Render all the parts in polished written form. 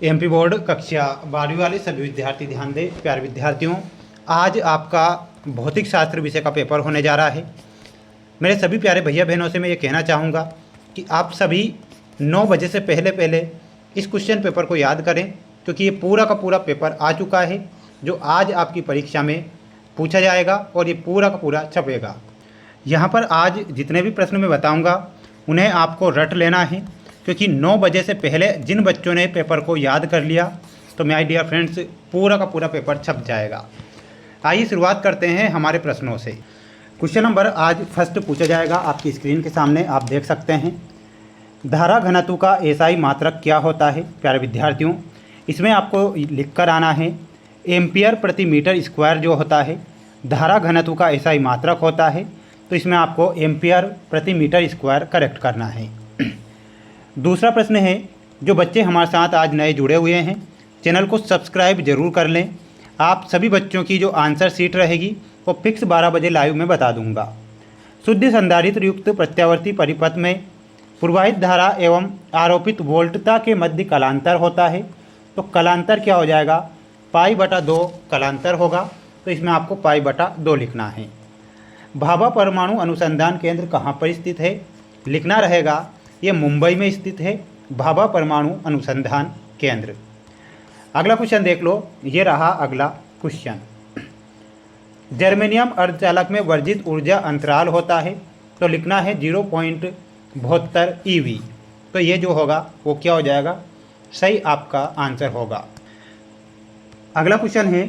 MP board कक्षा 12वीं वाले सभी विद्यार्थी ध्यान दें। प्यारे विद्यार्थियों, आज आपका भौतिक शास्त्र विषय का पेपर होने जा रहा है। मेरे सभी प्यारे भैया बहनों से मैं ये कहना चाहूँगा कि आप सभी 9 बजे से पहले पहले इस क्वेश्चन पेपर को याद करें, क्योंकि ये पूरा का पूरा पेपर आ चुका है जो आज आपकी परीक्षा में पूछा जाएगा और ये पूरा का पूरा छपेगा। यहाँ पर आज जितने भी प्रश्न मैं बताऊँगा उन्हें आपको रट लेना है, क्योंकि 9 बजे से पहले जिन बच्चों ने पेपर को याद कर लिया तो माय डियर फ्रेंड्स पूरा का पूरा पेपर छप जाएगा। आइए शुरुआत करते हैं हमारे प्रश्नों से। क्वेश्चन नंबर आज फर्स्ट पूछा जाएगा, आपकी स्क्रीन के सामने आप देख सकते हैं। धारा घनत्व का एसआई मात्रक क्या होता है? प्यारे विद्यार्थियों, इसमें आपको लिख कर आना है एम्पियर प्रति मीटर स्क्वायर जो होता है धारा घनत्व का एसआई मात्रक होता है, तो इसमें आपको एम्पियर प्रति मीटर स्क्वायर करेक्ट करना है। दूसरा प्रश्न है, जो बच्चे हमारे साथ आज नए जुड़े हुए हैं चैनल को सब्सक्राइब जरूर कर लें। आप सभी बच्चों की जो आंसर शीट रहेगी वो फिक्स 12 बजे लाइव में बता दूंगा। शुद्ध संधारित्र युक्त प्रत्यावर्ती परिपथ में प्रवाहित धारा एवं आरोपित वोल्टता के मध्य कलांतर होता है, तो कलांतर क्या हो जाएगा? पाई/2 कलांतर होगा, तो इसमें आपको पाई/2 लिखना है। भाभा परमाणु अनुसंधान केंद्र कहाँ पर स्थित है? लिखना रहेगा ये मुंबई में स्थित है, भाभा परमाणु अनुसंधान केंद्र। अगला क्वेश्चन देख लो, ये रहा अगला क्वेश्चन। जर्मेनियम अर्धचालक में वर्जित ऊर्जा अंतराल होता है, तो लिखना है 0.72 EV। तो ये जो होगा वो क्या हो जाएगा? सही आपका आंसर होगा। अगला क्वेश्चन है,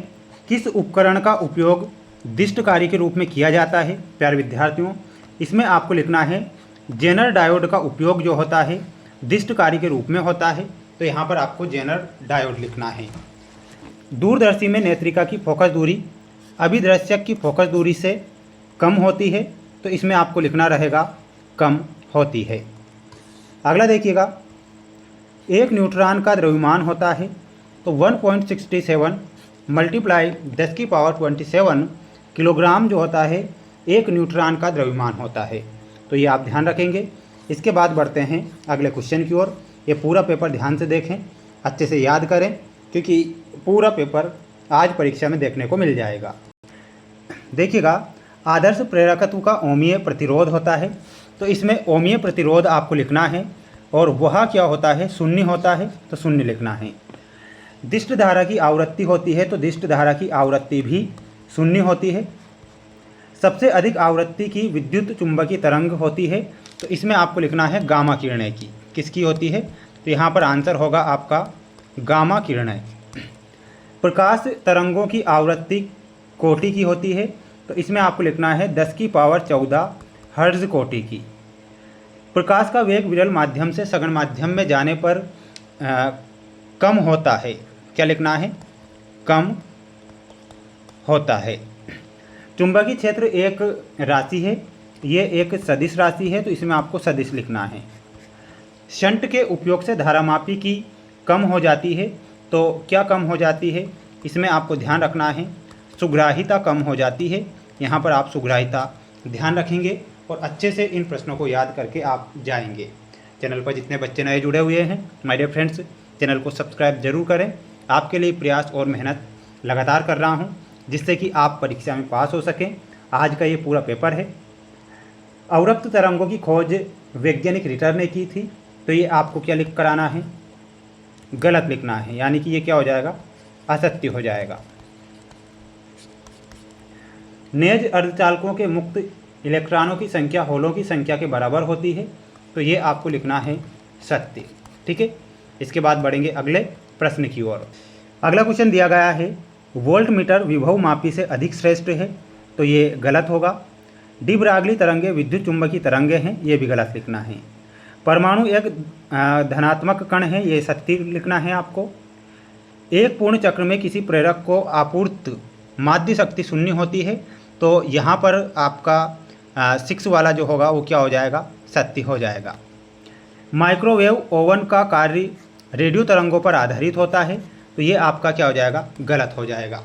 किस उपकरण का उपयोग दिष्ट कार्य के रूप में किया जाता है? प्यारे विद्यार्थियों, इसमें आपको लिखना है जेनर डायोड का उपयोग जो होता है दिष्ट कार्य के रूप में होता है, तो यहाँ पर आपको जेनर डायोड लिखना है। दूरदर्शी में नेत्रिका की फोकस दूरी अभिदृश्यक की फोकस दूरी से कम होती है, तो इसमें आपको लिखना रहेगा कम होती है। अगला देखिएगा, एक न्यूट्रॉन का द्रव्यमान होता है, तो 1.67 मल्टीप्लाई 10⁻27 किलोग्राम जो होता है एक न्यूट्रॉन का द्रव्यमान होता है, तो ये आप ध्यान रखेंगे। इसके बाद बढ़ते हैं अगले क्वेश्चन की ओर। ये पूरा पेपर ध्यान से देखें, अच्छे से याद करें, क्योंकि पूरा पेपर आज परीक्षा में देखने को मिल जाएगा। देखिएगा, आदर्श प्रेरकत्व का ओमीय प्रतिरोध होता है, तो इसमें ओमीय प्रतिरोध आपको लिखना है और वह क्या होता है? शून्य होता है, तो शून्य लिखना है। दिष्ट धारा की आवृत्ति होती है, तो दिष्ट धारा की आवृत्ति भी शून्य होती है। सबसे अधिक आवृत्ति की विद्युत चुंबकीय तरंग होती है, तो इसमें आपको लिखना है गामा किरणें की। किसकी होती है? तो यहाँ पर आंसर होगा आपका गामा किरणें। प्रकाश तरंगों की आवृत्ति कोटि की होती है, तो इसमें आपको लिखना है 10⁻14 हर्ट्ज कोटि की। प्रकाश का वेग विरल माध्यम से सघन माध्यम में जाने पर कम होता है, क्या लिखना है? कम होता है। चुंबकीय क्षेत्र एक राशि है, ये एक सदिश राशि है, तो इसमें आपको सदिश लिखना है। शंट के उपयोग से धारामापी की कम हो जाती है, तो क्या कम हो जाती है? इसमें आपको ध्यान रखना है सुग्राहिता कम हो जाती है। यहाँ पर आप सुग्राहिता ध्यान रखेंगे और अच्छे से इन प्रश्नों को याद करके आप जाएंगे। चैनल पर जितने बच्चे नए जुड़े हुए हैं माय डियर फ्रेंड्स, चैनल को सब्सक्राइब जरूर करें। आपके लिए प्रयास और मेहनत लगातार कर रहा हूँ, जिससे कि आप परीक्षा में पास हो सकें। आज का ये पूरा पेपर है। अवरक्त तरंगों की खोज वैज्ञानिक रिटर ने की थी, तो ये आपको क्या लिख कर आना है? गलत लिखना है, यानी कि ये क्या हो जाएगा? असत्य हो जाएगा। नेज अर्धचालकों के मुक्त इलेक्ट्रॉनों की संख्या होलों की संख्या के बराबर होती है, तो ये आपको लिखना है सत्य। ठीक है, इसके बाद बढ़ेंगे अगले प्रश्न की ओर। अगला क्वेश्चन दिया गया है, वोल्ट मीटर विभव मापी से अधिक श्रेष्ठ है, तो ये गलत होगा। डी ब्रागली तरंगे विद्युत चुंबकीय तरंगे हैं, ये भी गलत लिखना है। परमाणु एक धनात्मक कण है, ये सत्य लिखना है आपको। एक पूर्ण चक्र में किसी प्रेरक को आपूर्त माध्य शक्ति शून्य होती है, तो यहाँ पर आपका 6 वाला जो होगा वो क्या हो जाएगा? सत्य हो जाएगा। माइक्रोवेव ओवन का कार्य रेडियो तरंगों पर आधारित होता है, तो ये आपका क्या हो जाएगा? गलत हो जाएगा।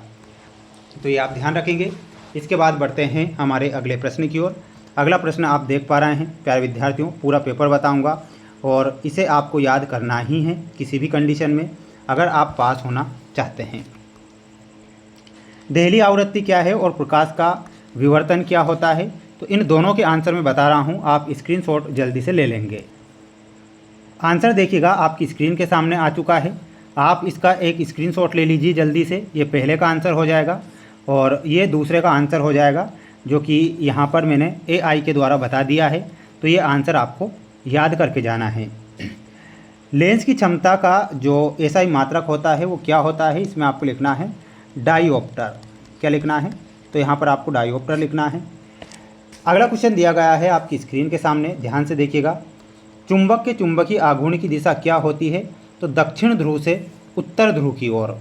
तो ये आप ध्यान रखेंगे। इसके बाद बढ़ते हैं हमारे अगले प्रश्न की ओर। अगला प्रश्न आप देख पा रहे हैं प्यारे विद्यार्थियों, पूरा पेपर बताऊंगा और इसे आपको याद करना ही है किसी भी कंडीशन में। अगर आप पास होना चाहते हैं। देहली आवृत्ति क्या है और प्रकाश का विवर्तन क्या होता है, तो इन दोनों के आंसर मैं बता रहा हूँ, आप स्क्रीनशॉट जल्दी से ले लेंगे। आंसर देखिएगा आपकी स्क्रीन के सामने आ चुका है, आप इसका एक स्क्रीनशॉट ले लीजिए जल्दी से। ये पहले का आंसर हो जाएगा और ये दूसरे का आंसर हो जाएगा, जो कि यहाँ पर मैंने AI के द्वारा बता दिया है। तो ये आंसर आपको याद करके जाना है। लेंस की क्षमता का जो SI मात्रक होता है वो क्या होता है, इसमें आपको लिखना है डायोप्टर। क्या लिखना है, तो यहाँ पर आपको डायोप्टर लिखना है। अगला क्वेश्चन दिया गया है आपकी स्क्रीन के सामने, ध्यान से देखिएगा। चुंबक के चुंबकीय आघूर्ण की दिशा क्या होती है, तो दक्षिण ध्रुव से उत्तर ध्रुव की ओर।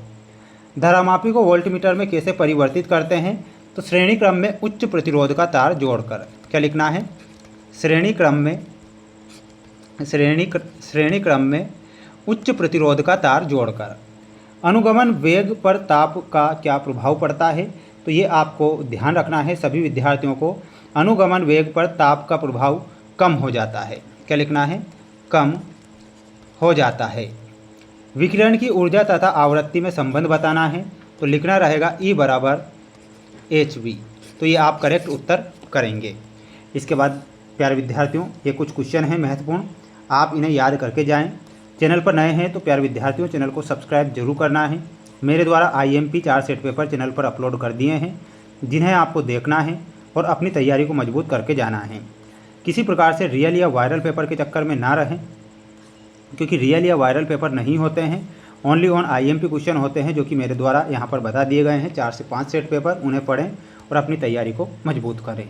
धारामापी को वोल्टमीटर में कैसे परिवर्तित करते हैं, तो श्रेणी क्रम में उच्च प्रतिरोध का तार जोड़कर। क्या लिखना है, श्रेणी क्रम में उच्च प्रतिरोध का तार जोड़कर। अनुगमन वेग पर ताप का क्या प्रभाव पड़ता है, तो ये आपको ध्यान रखना है सभी विद्यार्थियों को। अनुगमन वेग पर ताप का प्रभाव कम हो जाता है। क्या लिखना है, कम हो जाता है। विकिरण की ऊर्जा तथा आवृत्ति में संबंध बताना है, तो लिखना रहेगा E बराबर hv। तो ये आप करेक्ट उत्तर करेंगे। इसके बाद प्यारे विद्यार्थियों, ये कुछ क्वेश्चन हैं महत्वपूर्ण, आप इन्हें याद करके जाएं। चैनल पर नए हैं तो प्यारे विद्यार्थियों चैनल को सब्सक्राइब जरूर करना है। मेरे द्वारा IMP 4 सेट पेपर चैनल पर अपलोड कर दिए हैं, जिन्हें आपको देखना है और अपनी तैयारी को मजबूत करके जाना है। किसी प्रकार से रियल या वायरल पेपर के चक्कर में ना रहें, क्योंकि रियल या वायरल पेपर नहीं होते हैं, ओनली ऑन IMP क्वेश्चन होते हैं, जो कि मेरे द्वारा यहाँ पर बता दिए गए हैं। 4 से 5 सेट पेपर, उन्हें पढ़ें और अपनी तैयारी को मजबूत करें।